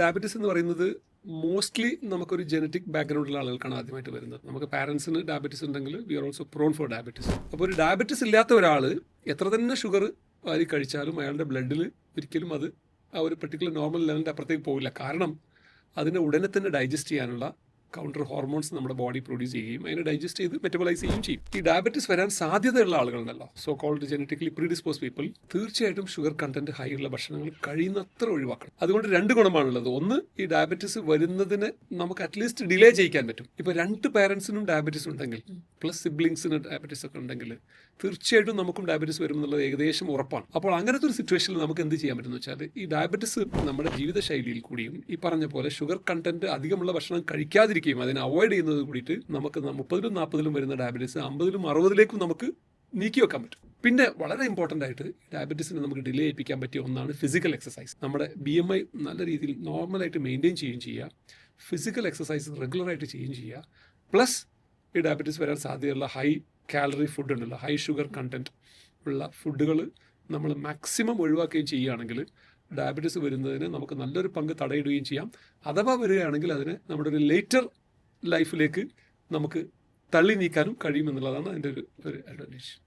Diabetes എന്ന് പറയുന്നത് mostly നമുക്കൊരു ജനറ്റിക് ബാക്ക്ഗ്രൗണ്ടിലുള്ള ആളുകൾക്കാണ് ആദ്യമായിട്ട് വരുന്നത്. നമുക്ക് പാരൻസിന് ഡയബറ്റീസ് ഉണ്ടെങ്കിൽ we are also prone for diabetes. അപ്പോൾ ഒരു ഡയബറ്റീസ് ഇല്ലാത്ത ഒരാൾ എത്ര തന്നെ ഷുഗർ വാരി കഴിച്ചാലും അയാളുടെ ബ്ലഡിൽ ഒരിക്കലും അത് ആ ഒരു പെർട്ടിക്കുലർ നോർമൽ ലെവലിൻ്റെ അപ്പുറത്തേക്ക് പോകില്ല. കാരണം അതിനെ ഉടനെ തന്നെ ഡൈജസ്റ്റ് ചെയ്യാനുള്ള കൗണ്ടർ ഹോർമോൺസ് നമ്മുടെ ബോഡി പ്രൊഡ്യൂസ് ചെയ്യുകയും അതിനെ ഡൈജസ്റ്റ് ചെയ്ത് മെറ്റബോളൈസ് ചെയ്യുകയും ചെയ്യും. ഈ ഡയബറ്റീസ് വരാൻ സാധ്യതയുള്ള ആളുകളുണ്ടല്ലോ, സോ കോൾഡ് ജനറ്റിക്കലി പ്രീഡിസ്പോസ് പീപ്പിൾ, തീർച്ചയായിട്ടും ഷുഗർ കണ്ടന്റ് ഹൈ ഉള്ള ഭക്ഷണങ്ങൾ കഴിയുന്നത്ര ഒഴിവാക്കണം. അതുകൊണ്ട് രണ്ട് ഗുണമാണുള്ളത്. ഒന്ന്, ഈ ഡയബറ്റീസ് വരുന്നതിന് നമുക്ക് അറ്റ്ലീസ്റ്റ് ഡിലേ ചെയ്യിക്കാൻ പറ്റും. ഇപ്പോൾ 2 പാരൻസിനും ഡയബറ്റീസ് ഉണ്ടെങ്കിൽ പ്ലസ് സിബ്ലിങ്സിന് ഡയബറ്റീസ് ഒക്കെ ഉണ്ടെങ്കിൽ തീർച്ചയായിട്ടും നമുക്കും ഡയബറ്റീസ് വരും എന്നുള്ളത് ഏകദേശം ഉറപ്പാണ്. അപ്പോൾ അങ്ങനത്തെ ഒരു സിറ്റുവേഷനിൽ നമുക്ക് എന്ത് ചെയ്യാൻ പറ്റുമെന്ന് വെച്ചാൽ, ഈ ഡയബറ്റീസ് നമ്മുടെ ജീവിതശൈലിയിൽ കൂടിയും ഈ പറഞ്ഞ പോലെ ഷുഗർ കണ്ടന്റ് അധികമുള്ള ഭക്ഷണം കഴിക്കാതിരിക്കുകയും അതിനെ അവോയ്ഡ് ചെയ്യുന്നത് കൂടിയിട്ട് നമുക്ക് 30-ലും 40-ലും വരുന്ന ഡയബറ്റീസ് 50-ലും 60-ലേക്കും നമുക്ക് നീക്കി വെക്കാൻ പറ്റും. പിന്നെ വളരെ ഇമ്പോർട്ടൻ്റ് ആയിട്ട് ഡയബറ്റീസിനെ നമുക്ക് ഡിലേ ചെയ്യിപ്പിക്കാൻ പറ്റിയ ഒന്നാണ് ഫിസിക്കൽ എക്സസൈസ്. നമ്മുടെ BMI നല്ല രീതിയിൽ നോർമലായിട്ട് മെയിൻറ്റെയിൻ ചെയ്യുകയും ചെയ്യുക, ഫിസിക്കൽ എക്സസൈസ് റെഗുലറായിട്ട് ചെയ്യുകയും ചെയ്യുക, പ്ലസ് ഈ ഡയബറ്റീസ് വരാൻ സാധ്യതയുള്ള ഹൈ കാലറി ഫുഡ് ഉണ്ടല്ലോ, ഹൈ ഷുഗർ കണ്ടന്റ് ഉള്ള ഫുഡുകൾ നമ്മൾ മാക്സിമം ഒഴിവാക്കുകയും ചെയ്യുകയാണെങ്കിൽ ഡയബറ്റീസ് വരുന്നതിന് നമുക്ക് നല്ലൊരു പങ്ക് തടയിടുകയും ചെയ്യാം. അഥവാ വരികയാണെങ്കിൽ അതിനെ നമ്മുടെ ഒരു ലേറ്റർ ലൈഫിലേക്ക് നമുക്ക് തള്ളി നീക്കാനും കഴിയുമെന്നുള്ളതാണ് അതിൻ്റെ ഒരു അഡ്വാൻറ്റേജ്.